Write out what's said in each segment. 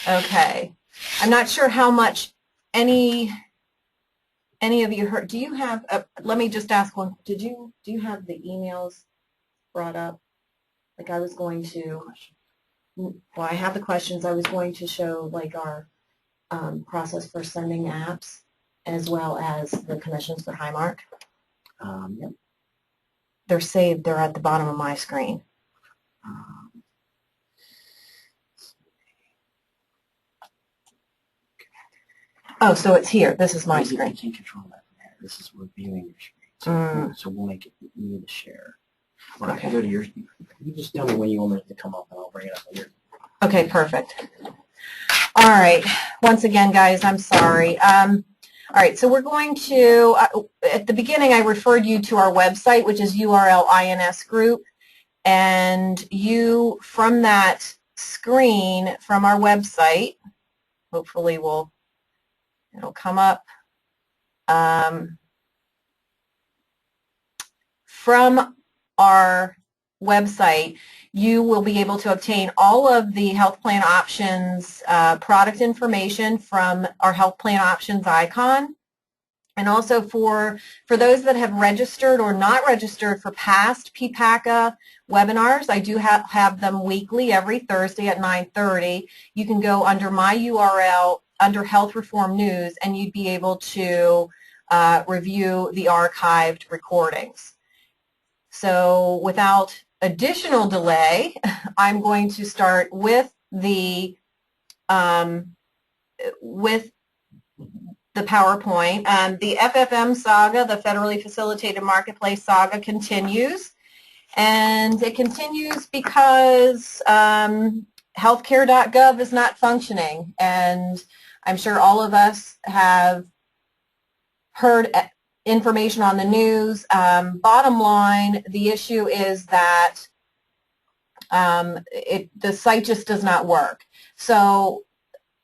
Okay. I'm not sure how much any of you heard. Do you have, let me just ask one, do you have the emails brought up? Like I was going to, well, I have the questions. I was going to show like our process for sending apps as well as the commissions for Highmark. Yep. They're saved. They're at the bottom of my screen. Oh, so it's here. This is my screen. You can't control that from here. This is reviewing your screen. So we'll make it you to share. Or I can go to yours. You just tell me when you want it to come up, and I'll bring it up here. Okay, perfect. All right. Once again, guys, I'm sorry. All right, so we're going to, at the beginning, I referred you to our website, which is URL INS Group, and you, from that screen, from our website, hopefully it'll come up. From our website, you will be able to obtain all of the health plan options product information from our health plan options icon. And also for those that have registered or not registered for past PPACA webinars, I do have them weekly every Thursday at 9:30. You can go under my URL under Health Reform News and you'd be able to review the archived recordings. So without additional delay, I'm going to start with the PowerPoint. The FFM saga, the Federally Facilitated Marketplace saga, continues. And it continues because healthcare.gov is not functioning. And I'm sure all of us have heard information on the news. Bottom line, the issue is that the site just does not work. So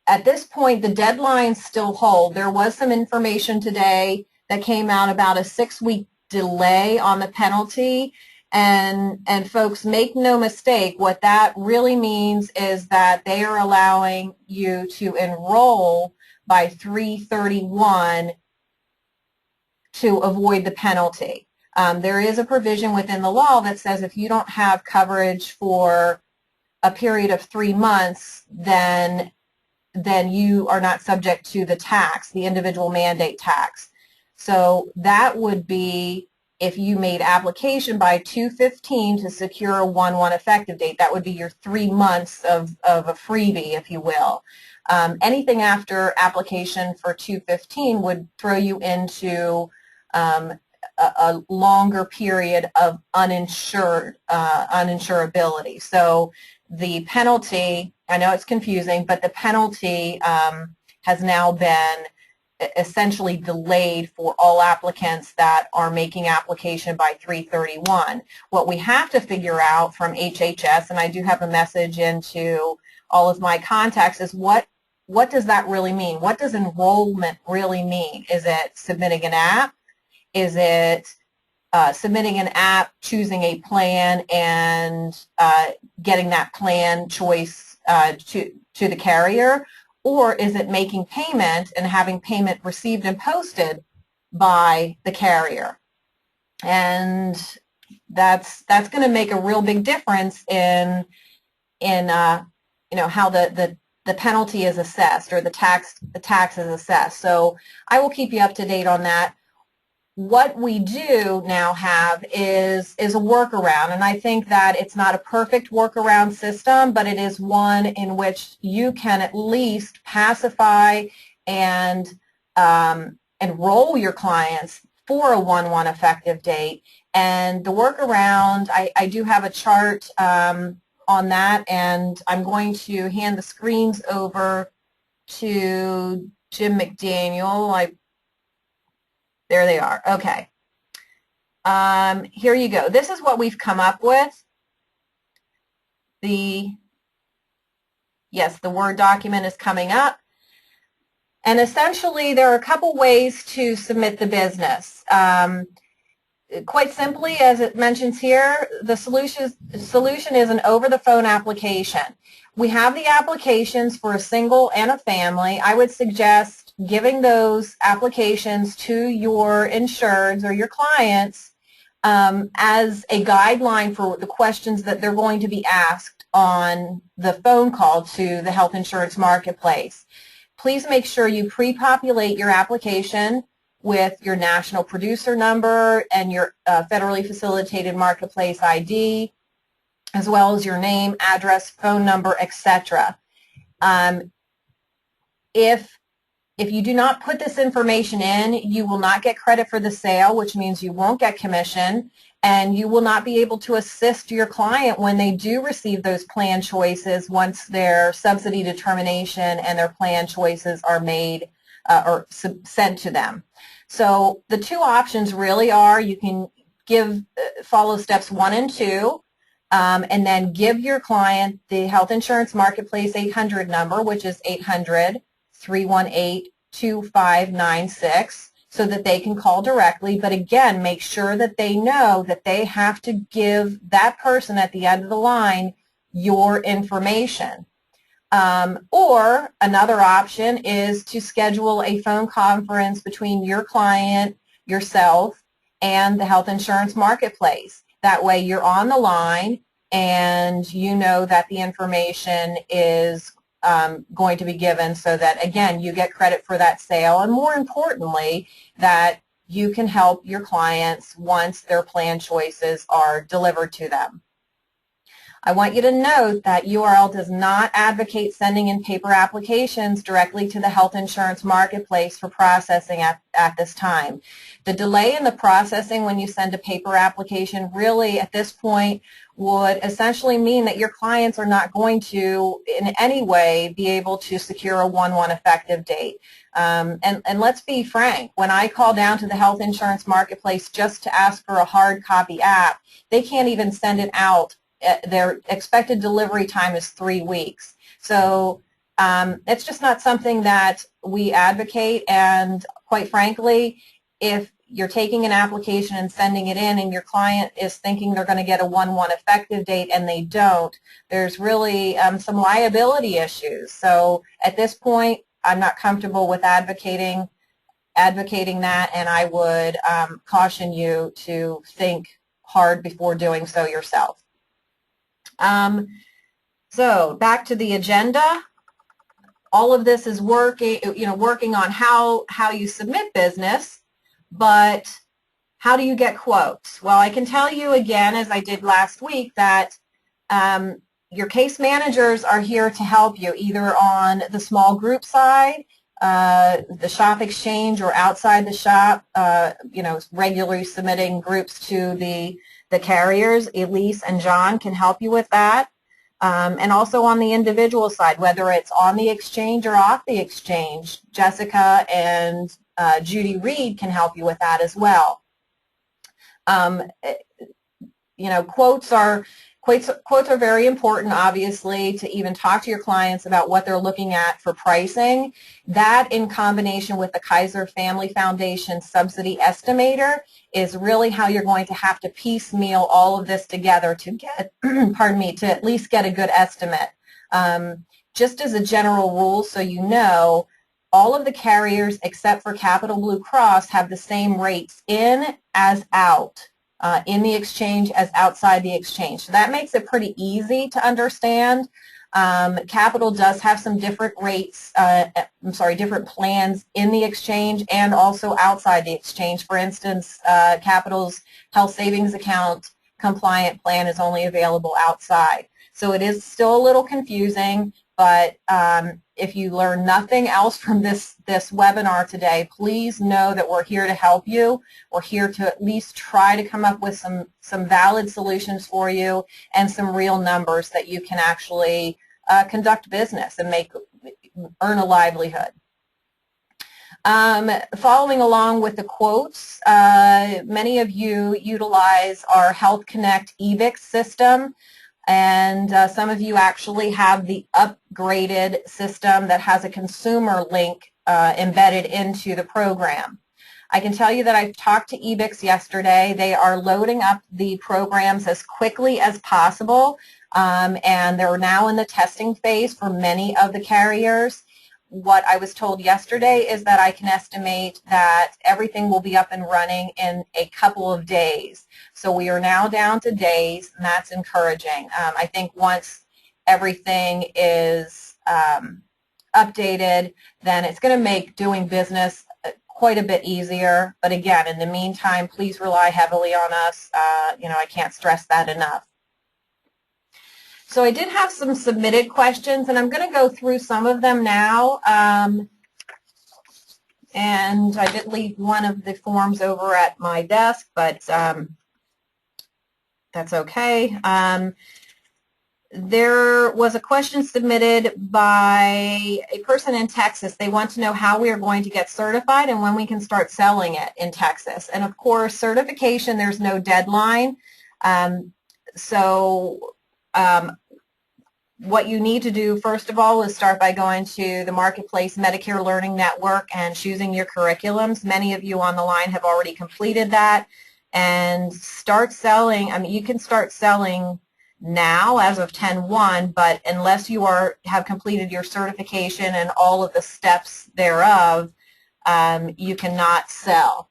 at this point, the deadlines still hold. There was some information today that came out about a 6-week delay on the penalty. And folks, make no mistake, what that really means is that they are allowing you to enroll by 3/31 to avoid the penalty. There is a provision within the law that says if you don't have coverage for a period of 3 months, then you are not subject to the tax, the individual mandate tax. So that would be if you made application by 2/15 to secure a 1/1 effective date. That would be your 3 months of a freebie, if you will. Anything after application for 2/15 would throw you into a longer period of uninsurability. So the penalty, I know it's confusing, but the penalty has now been essentially delayed for all applicants that are making application by 3/31. What we have to figure out from HHS, and I do have a message into all of my contacts, is what does that really mean? What does enrollment really mean? Is it submitting an app? Is it submitting an app, choosing a plan, and getting that plan choice to the carrier? Or is it making payment and having payment received and posted by the carrier? And that's going to make a real big difference in how the penalty is assessed, or the tax is assessed. So I will keep you up to date on that. What we do now have is a workaround, and I think that it's not a perfect workaround system, but it is one in which you can at least pacify and enroll your clients for a 1/1 effective date. And the workaround, I do have a chart on that, and I'm going to hand the screens over to Jim McDaniel. There they are. Okay. Here you go. This is what we've come up with. Yes, the Word document is coming up. And essentially, there are a couple ways to submit the business. quite simply, as it mentions here, the solution is an over-the-phone application. We have the applications for a single and a family. I would suggest giving those applications to your insureds or your clients as a guideline for the questions that they're going to be asked on the phone call to the health insurance marketplace. Please make sure you pre-populate your application with your national producer number and your federally facilitated marketplace ID, as well as your name, address, phone number, etc. If you do not put this information in, you will not get credit for the sale, which means you won't get commission, and you will not be able to assist your client when they do receive those plan choices once their subsidy determination and their plan choices are made or sent to them. So the two options really are you can follow steps 1 and 2, and then give your client the Health Insurance Marketplace 800 number, which is 800-318-2596, so that they can call directly. But again, make sure that they know that they have to give that person at the end of the line your information. Or another option is to schedule a phone conference between your client, yourself, and the Health Insurance Marketplace. That way you're on the line and you know that the information is going to be given, so that, again, you get credit for that sale, and more importantly, that you can help your clients once their plan choices are delivered to them. I want you to note that URL does not advocate sending in paper applications directly to the health insurance marketplace for processing at this time. The delay in the processing when you send a paper application really at this point would essentially mean that your clients are not going to in any way be able to secure a 1/1 effective date. And let's be frank, when I call down to the health insurance marketplace just to ask for a hard copy app, they can't even send it out. Their expected delivery time is 3 weeks. So it's just not something that we advocate, and quite frankly, if you're taking an application and sending it in and your client is thinking they're going to get a 1/1 effective date and they don't, there's really some liability issues. So at this point, I'm not comfortable with advocating that, and I would caution you to think hard before doing so yourself. So back to the agenda. All of this is working on how you submit business, but how do you get quotes? Well, I can tell you again, as I did last week, that your case managers are here to help you either on the small group side, the shop exchange, or outside the shop, regularly submitting groups to the carriers. Elise and John can help you with that. And also on the individual side, whether it's on the exchange or off the exchange, Jessica and Judy Reed can help you with that as well. Quotes are very important, obviously, to even talk to your clients about what they're looking at for pricing. That, in combination with the Kaiser Family Foundation Subsidy Estimator, is really how you're going to have to piecemeal all of this together to get, to at least get a good estimate. Just as a general rule, so you know, all of the carriers except for Capital Blue Cross have the same rates in as out. In the exchange as outside the exchange. So that makes it pretty easy to understand. Capital does have some different rates, different plans in the exchange and also outside the exchange. For instance, Capital's health savings account compliant plan is only available outside. So it is still a little confusing, but if you learn nothing else from this webinar today, please know that we're here to help you. We're here to at least try to come up with some valid solutions for you and some real numbers that you can actually conduct business and earn a livelihood. Following along with the quotes, many of you utilize our Health Connect EVIX system. And some of you actually have the upgraded system that has a consumer link embedded into the program. I can tell you that I've talked to EBIX yesterday. They are loading up the programs as quickly as possible, and they're now in the testing phase for many of the carriers. What I was told yesterday is that I can estimate that everything will be up and running in a couple of days. So we are now down to days, and that's encouraging. I think once everything is updated, then it's going to make doing business quite a bit easier. But again, in the meantime, please rely heavily on us. I can't stress that enough. So I did have some submitted questions, and I'm going to go through some of them now. And I did leave one of the forms over at my desk, but that's okay. There was a question submitted by a person in Texas. They want to know how we are going to get certified and when we can start selling it in Texas. And of course, certification, there's no deadline. What you need to do, first of all, is start by going to the Marketplace Medicare Learning Network and choosing your curriculums. Many of you on the line have already completed that. And start selling. I mean, you can start selling now as of 10/1, but unless you have completed your certification and all of the steps thereof, you cannot sell.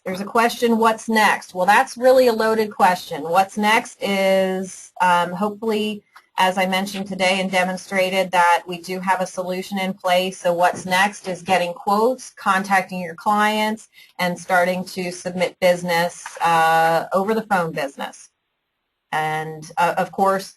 There's a question, what's next? Well, that's really a loaded question. What's next is hopefully, as I mentioned today and demonstrated, that we do have a solution in place. So what's next is getting quotes, contacting your clients, and starting to submit business over the phone business. And of course,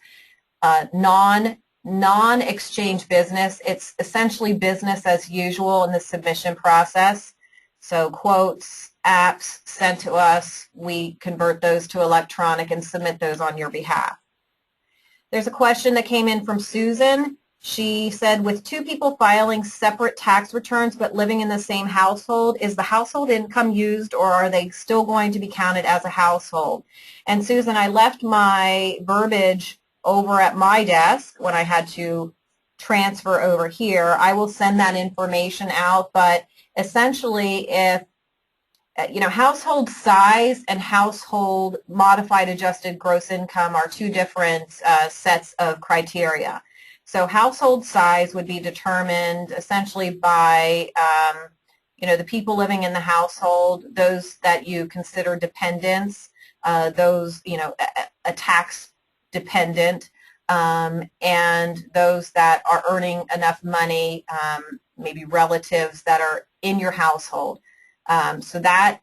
non-exchange business, it's essentially business as usual in the submission process. So quotes, apps sent to us, we convert those to electronic and submit those on your behalf. There's a question that came in from Susan. She said, with two people filing separate tax returns but living in the same household, is the household income used, or are they still going to be counted as a household? And Susan, I left my verbiage over at my desk when I had to transfer over here. I will send that information out, but essentially if household size and household modified adjusted gross income are two different sets of criteria. So household size would be determined essentially by, the people living in the household, those that you consider dependents, those, a tax dependent, and those that are earning enough money, maybe relatives that are in your household. So that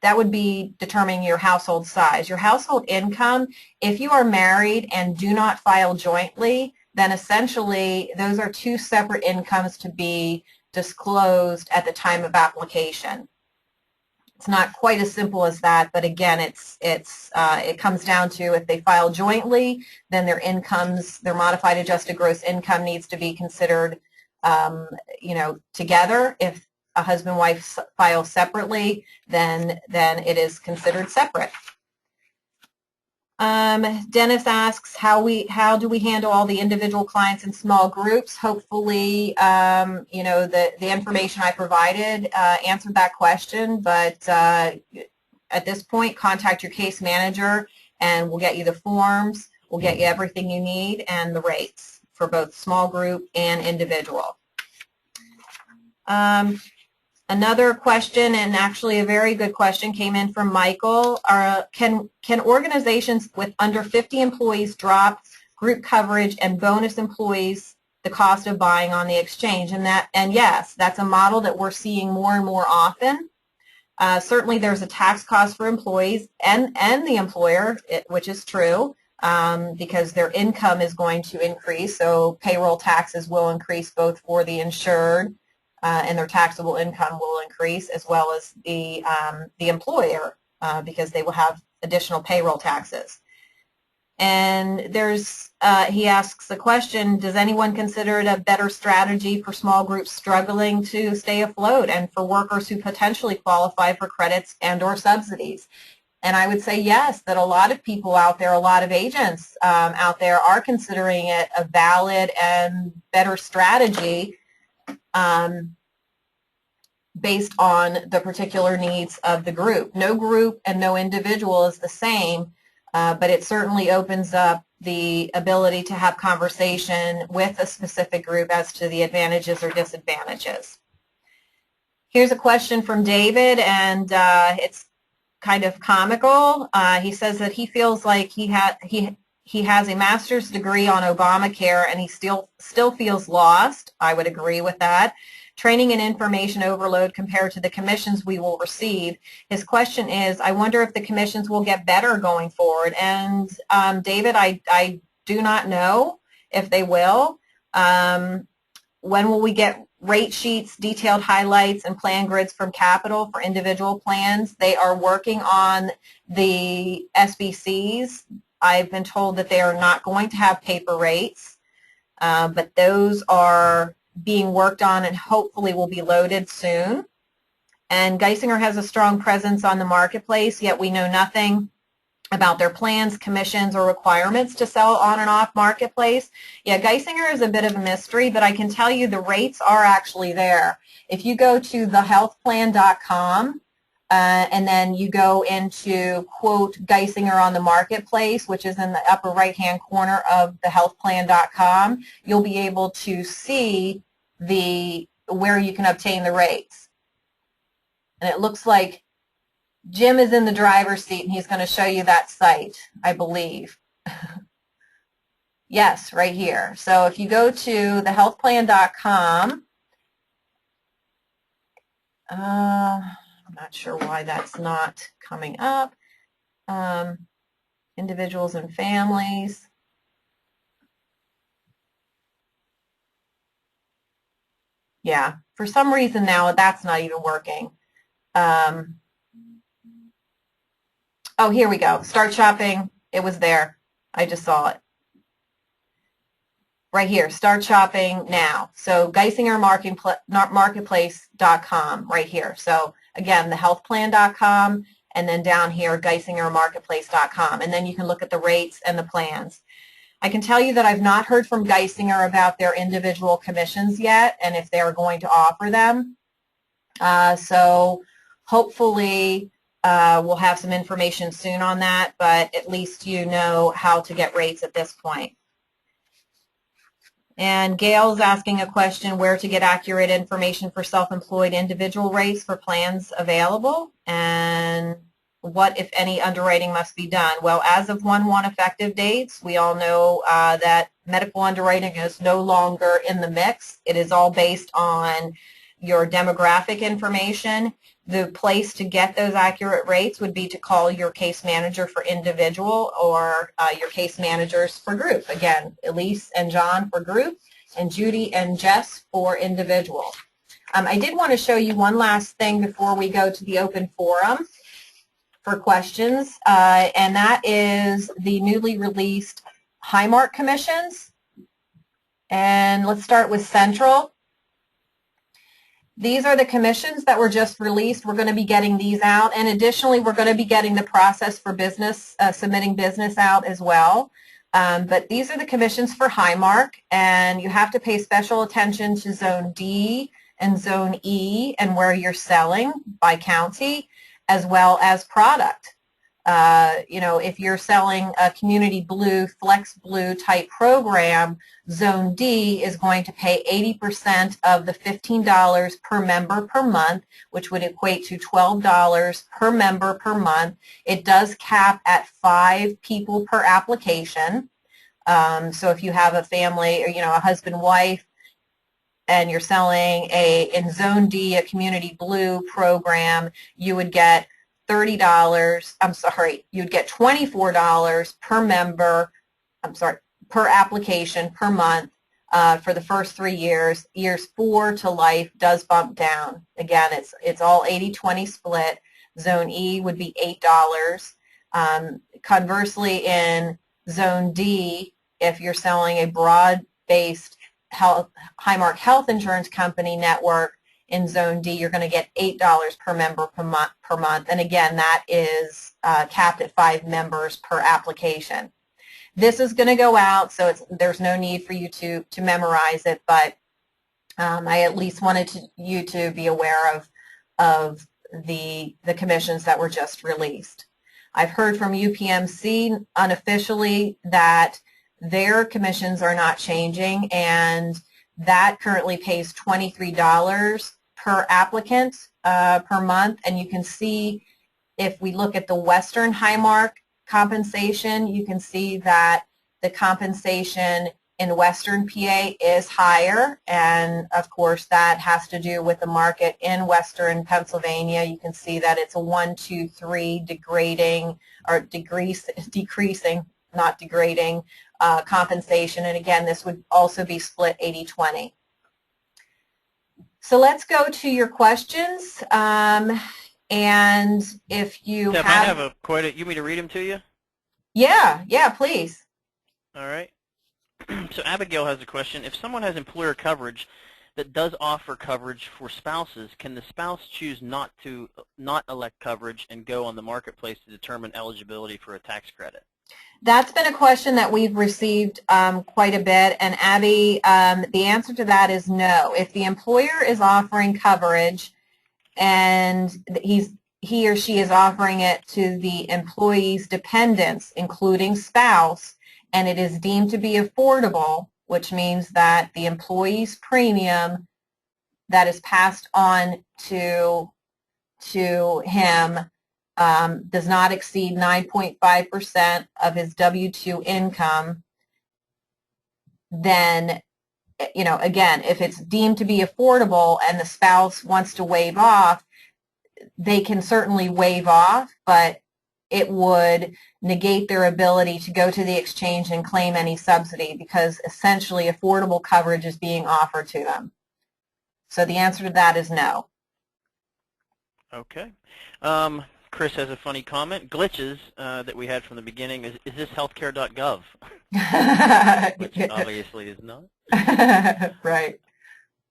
would be determining your household size. Your household income, if you are married and do not file jointly, then essentially those are two separate incomes to be disclosed at the time of application. It's not quite as simple as that, but again, it comes down to if they file jointly, then their incomes, their modified adjusted gross income needs to be considered, together. If a husband-wife file separately, then it is considered separate. Dennis asks, how do we handle all the individual clients in small groups? Hopefully, the information I provided answered that question, but at this point, contact your case manager and we'll get you the forms, we'll get you everything you need and the rates for both small group and individual. Another question, and actually a very good question, came in from Michael. Can organizations with under 50 employees drop group coverage and bonus employees the cost of buying on the exchange? And yes, that's a model that we're seeing more and more often. Certainly there's a tax cost for employees and the employer, which is true, because their income is going to increase. So payroll taxes will increase both for the insured and their taxable income will increase, as well as the employer because they will have additional payroll taxes. And he asks the question, does anyone consider it a better strategy for small groups struggling to stay afloat and for workers who potentially qualify for credits and or subsidies? And I would say yes, that a lot of people out there, a lot of agents out there are considering it a valid and better strategy based on the particular needs of the group. No group and no individual is the same, but it certainly opens up the ability to have conversation with a specific group as to the advantages or disadvantages. Here's a question from David, and it's kind of comical. He says that he feels like he has a master's degree on Obamacare and he still feels lost. I would agree with that. Training and information overload compared to the commissions we will receive. His question is, I wonder if the commissions will get better going forward. And David, I do not know if they will. When will we get rate sheets, detailed highlights, and plan grids from Capital for individual plans? They are working on the SBCs. I've been told that they are not going to have paper rates, but those are being worked on and hopefully will be loaded soon. And Geisinger has a strong presence on the marketplace, yet we know nothing about their plans, commissions, or requirements to sell on and off marketplace. Yeah, Geisinger is a bit of a mystery, but I can tell you the rates are actually there. If you go to thehealthplan.com, and then you go into, quote, Geisinger on the marketplace, which is in the upper right-hand corner of thehealthplan.com, you'll be able to see where you can obtain the rates. And it looks like Jim is in the driver's seat, and he's going to show you that site, I believe. Yes, right here. So if you go to thehealthplan.com, I'm not sure why that's not coming up. Individuals and families. Yeah, for some reason now that's not even working. Oh, here we go. Start shopping. It was there. I just saw it. Right here, start shopping now. So GeisingerMarketplace.com right here. So again, thehealthplan.com, and then down here, GeisingerMarketplace.com. And then you can look at the rates and the plans. I can tell you that I've not heard from Geisinger about their individual commissions yet and if they're going to offer them. So hopefully we'll have some information soon on that, but at least you know how to get rates at this point. And Gail's asking a question, where to get accurate information for self-employed individual rates for plans available, and what, if any, underwriting must be done. Well, as of 1/1 effective dates, we all know that medical underwriting is no longer in the mix. It is all based on your demographic information. The place to get those accurate rates would be to call your case manager for individual or your case managers for group. Again, Elise and John for group and Judy and Jess for individual. I did want to show you one last thing before we go to the open forum for questions, and that is the newly released Highmark Commissions. And let's start with Central. These are the commissions that were just released. We're going to be getting these out, and additionally, we're going to be getting the process for business, submitting business out as well. But these are the commissions for Highmark, and you have to pay special attention to Zone D and Zone E and where you're selling by county, as well as product. You know, if you're selling a Community Blue, Flex Blue type program, Zone D is going to pay 80% of the $15 per member per month, which would equate to $12 per member per month. It does cap at 5 people per application. So if you have a family, or, you know, a husband, wife, and you're selling in Zone D, a Community Blue program, you would get $30, you'd get $24 per member, per application per month for the first 3 years. Years 4 to life does bump down. Again, it's all 80-20 split. Zone E would be $8. Conversely, in Zone D, if you're selling a broad-based Highmark Health Insurance Company network, in Zone D, you're going to get $8 per member per month. And again, that is capped at 5 members per application. This is going to go out, so there's no need for you to memorize it, but I at least wanted you to be aware of the commissions that were just released. I've heard from UPMC unofficially that their commissions are not changing, and that currently pays $23 per applicant per month. And you can see, if we look at the Western Highmark compensation, you can see that the compensation in Western PA is higher, and of course that has to do with the market in Western Pennsylvania. You can see that it's a 1, 2, 3 degrading or decreasing, not degrading, compensation. And again, this would also be split 80-20. So let's go to your questions. And if you Steph, I have a quote. You want me to read them to you? Yeah, please. All right. So Abigail has a question. If someone has employer coverage that does offer coverage for spouses, can the spouse choose not elect coverage and go on the marketplace to determine eligibility for a tax credit? That's been a question that we've received quite a bit, and Abby, the answer to that is no. If the employer is offering coverage and he or she is offering it to the employee's dependents, including spouse, and it is deemed to be affordable, which means that the employee's premium that is passed on to him does not exceed 9.5% of his W-2 income, then, you know, again, if it's deemed to be affordable and the spouse wants to waive off, they can certainly waive off, but it would negate their ability to go to the exchange and claim any subsidy, because essentially affordable coverage is being offered to them. So the answer to that is no. Okay. Chris has a funny comment. Glitches that we had from the beginning. Is this healthcare.gov? Which obviously is not. Right.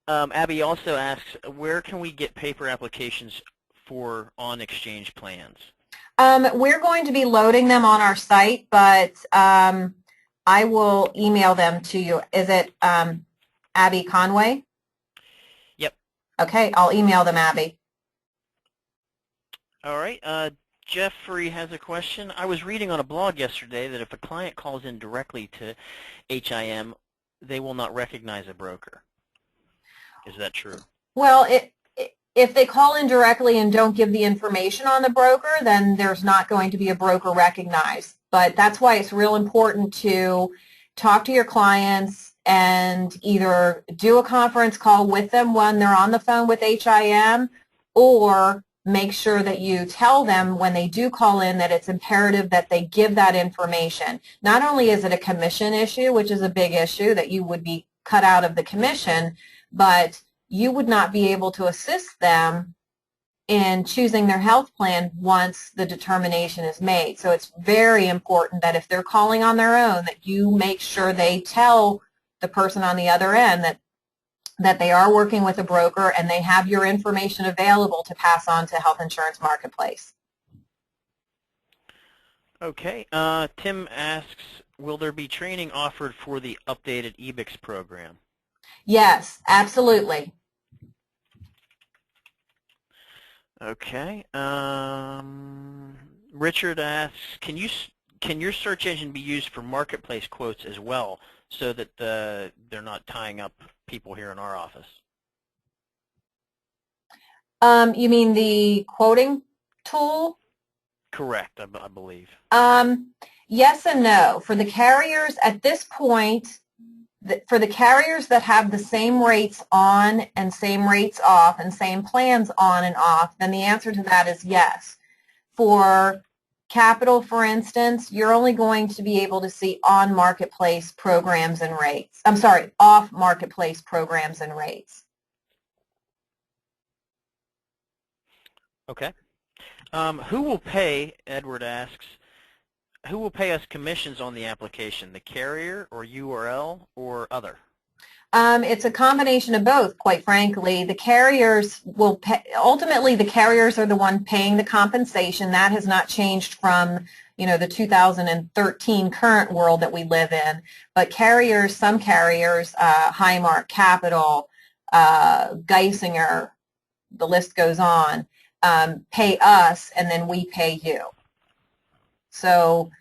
Abby also asks, where can we get paper applications for on-exchange plans? We're going to be loading them on our site, but I will email them to you. Is it Abby Conway? Yep. Okay, I'll email them, Abby. All right. Jeffrey has a question. I was reading on a blog yesterday that if a client calls in directly to HIM, they will not recognize a broker. Is that true? Well, if they call in directly and don't give the information on the broker, then there's not going to be a broker recognized. But that's why it's real important to talk to your clients and either do a conference call with them when they're on the phone with HIM, or make sure that you tell them when they do call in that it's imperative that they give that information. Not only is it a commission issue, which is a big issue, that you would be cut out of the commission, but you would not be able to assist them in choosing their health plan once the determination is made. So it's very important that if they're calling on their own, that you make sure they tell the person on the other end that they are working with a broker and they have your information available to pass on to Health Insurance Marketplace. Okay. Tim asks, will there be training offered for the updated EBIX program? Yes, absolutely. Okay. Richard asks, can your search engine be used for marketplace quotes as well, so that they're not tying up people here in our office? You mean the quoting tool? Correct, I believe. Yes and no. For the carriers at this point, for the carriers that have the same rates on and same rates off and same plans on and off, then the answer to that is yes. For Capital, for instance, you're only going to be able to see on-marketplace programs and rates. I'm sorry, off-marketplace programs and rates. Okay. Who will pay, Edward asks, who will pay us commissions on the application, the carrier or URL or other? It's a combination of both, quite frankly. The carriers will pay, ultimately the carriers are the one paying the compensation. That has not changed from, you know, the 2013 current world that we live in. But carriers, some carriers, Highmark, Capital, Geisinger, the list goes on, pay us and then we pay you. So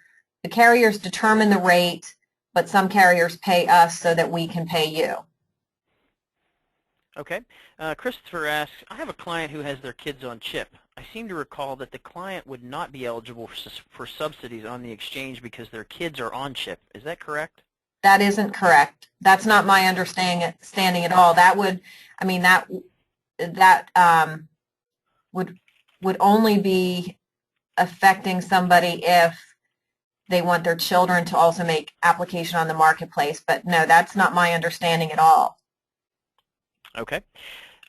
the carriers determine the rate, but some carriers pay us so that we can pay you. Okay. Christopher asks, I have a client who has their kids on CHIP. I seem to recall that the client would not be eligible for subsidies on the exchange because their kids are on CHIP. Is that correct? That isn't correct. That's not my understanding at all. That would, I mean, that would only be affecting somebody if they want their children to also make application on the marketplace. But no, that's not my understanding at all. Okay.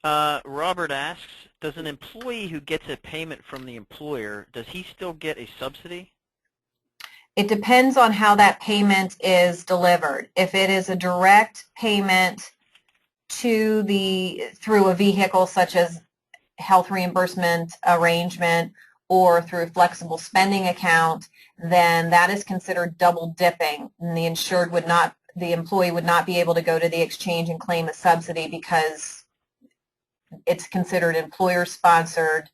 Robert asks, does an employee who gets a payment from the employer, does he still get a subsidy? It depends on how that payment is delivered. If it is a direct payment to through a vehicle such as health reimbursement arrangement or through a flexible spending account, then that is considered double dipping, and the employee would not be able to go to the exchange and claim a subsidy because it's considered employer-sponsored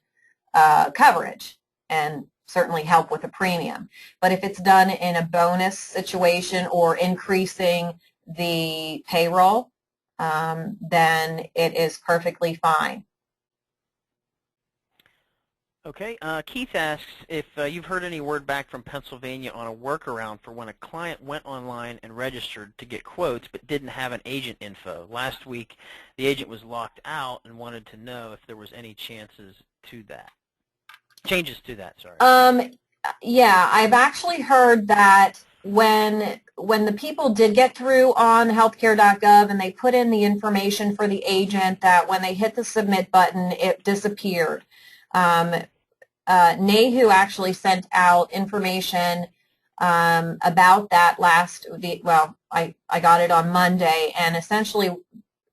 coverage and certainly help with a premium. But if it's done in a bonus situation or increasing the payroll, then it is perfectly fine. Okay. Keith asks if you've heard any word back from Pennsylvania on a workaround for when a client went online and registered to get quotes but didn't have an agent info. Last week, the agent was locked out and wanted to know if there was any changes to that. Changes to that, sorry. Yeah, I've actually heard that when the people did get through on healthcare.gov and they put in the information for the agent, that when they hit the submit button, it disappeared. NAHU actually sent out information about that I got it on Monday, and essentially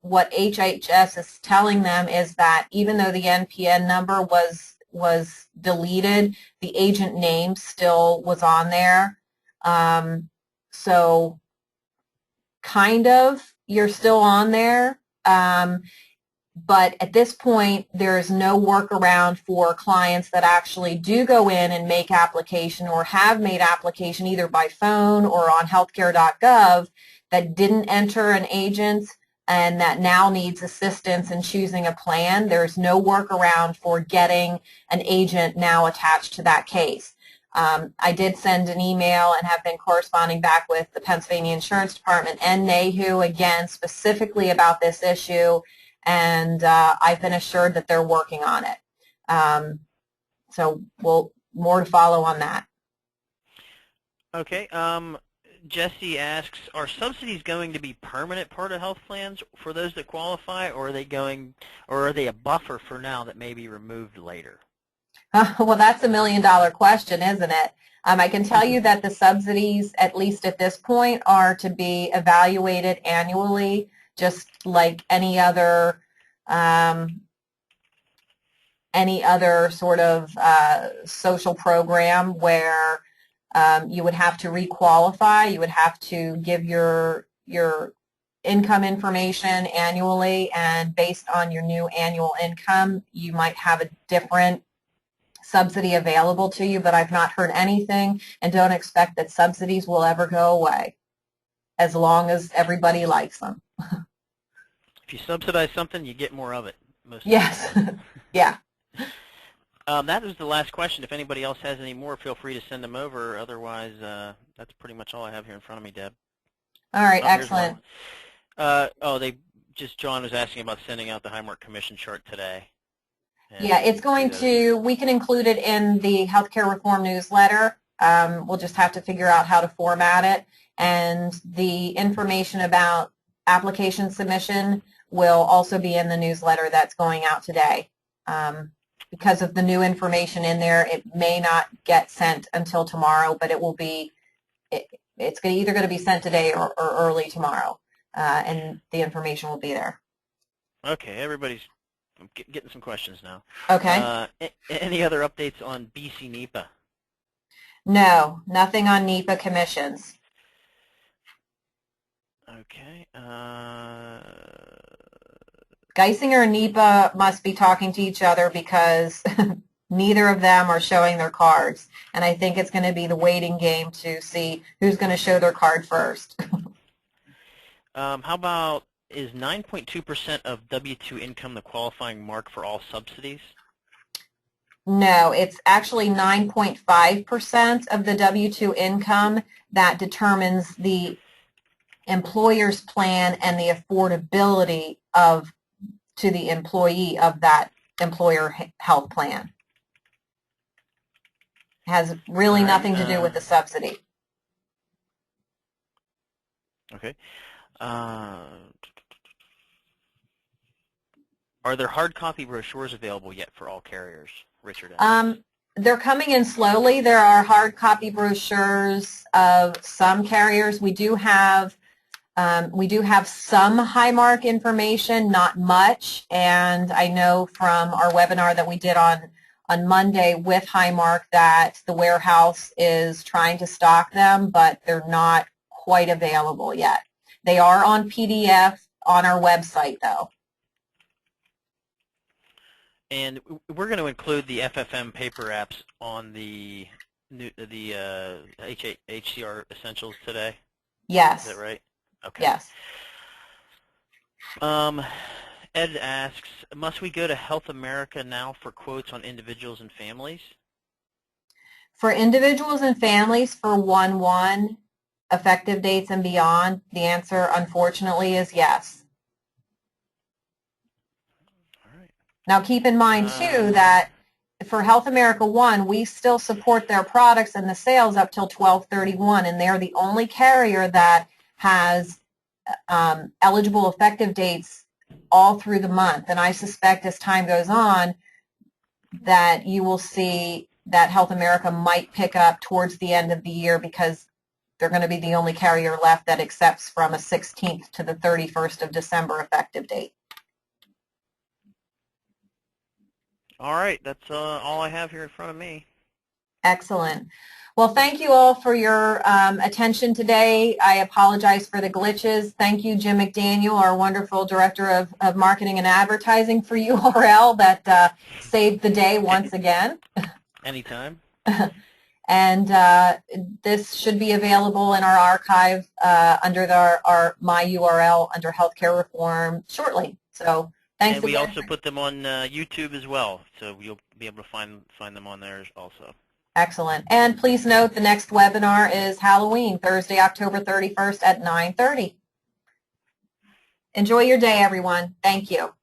what HHS is telling them is that even though the NPN number was deleted, the agent name still was on there. So kind of, you're still on there. But at this point, there is no workaround for clients that actually do go in and make application or have made application either by phone or on healthcare.gov that didn't enter an agent and that now needs assistance in choosing a plan. There's no workaround for getting an agent now attached to that case. I did send an email and have been corresponding back with the Pennsylvania Insurance Department and NAHU again specifically about this issue, and I've been assured that they're working on it. So more to follow on that. Okay. Jesse asks, are subsidies going to be permanent part of health plans for those that qualify, or are they a buffer for now that may be removed later? Well, that's $1 million question, isn't it? I can tell you that the subsidies, at least at this point, are to be evaluated annually, just like any other sort of social program where you would have to requalify. You would have to give your income information annually, and based on your new annual income, you might have a different subsidy available to you, but I've not heard anything and don't expect that subsidies will ever go away as long as everybody likes them. If you subsidize something, you get more of it. Yes. Yeah. That was the last question. If anybody else has any more, feel free to send them over. Otherwise, that's pretty much all I have here in front of me, Deb. All right, excellent. John was asking about sending out the Highmark Commission chart today. Yeah, it's going to, we can include it in the healthcare reform newsletter. We'll just have to figure out how to format it. And the information about application submission will also be in the newsletter that's going out today. Because of the new information in there, it may not get sent until tomorrow, but it will be, it's either going to be sent today or early tomorrow. And the information will be there. Okay, everybody's getting some questions now. Okay. Any other updates on BC NEPA? No, nothing on NEPA commissions. Okay. Geisinger and NEPA must be talking to each other because neither of them are showing their cards. And I think it's going to be the waiting game to see who's going to show their card first. How about, is 9.2% of W-2 income the qualifying mark for all subsidies? No, it's actually 9.5% of the W-2 income that determines the employer's plan and the affordability to the employee of that employer health plan. Has really nothing to do with the subsidy. Okay. Are there hard copy brochures available yet for all carriers? Richard asks. They're coming in slowly. There are hard copy brochures of some carriers. We do have some Highmark information, not much, and I know from our webinar that we did on Monday with Highmark that the warehouse is trying to stock them, but they're not quite available yet. They are on PDF on our website, though. And we're going to include the FFM paper apps on the HCR Essentials today? Yes. Is that right? Okay. Yes. Ed asks, must we go to Health America now for quotes on individuals and families? For individuals and families for 1/1 effective dates and beyond, the answer unfortunately is yes. All right. Now keep in mind too that for Health America 1, we still support their products and the sales up till 12/31, and they're the only carrier that has eligible effective dates all through the month. And I suspect as time goes on that you will see that Health America might pick up towards the end of the year because they're going to be the only carrier left that accepts from a 16th to the 31st of December effective date. All right, that's all I have here in front of me. Excellent. Well, thank you all for your attention today. I apologize for the glitches. Thank you, Jim McDaniel, our wonderful Director of Marketing and Advertising for URL that saved the day once again. Anytime. And this should be available in our archive under our My URL under healthcare reform shortly. So thanks again. And we again. also put them on YouTube as well, so you'll be able to find them on there also. Excellent. And please note the next webinar is Halloween, Thursday, October 31st at 9:30. Enjoy your day, everyone. Thank you.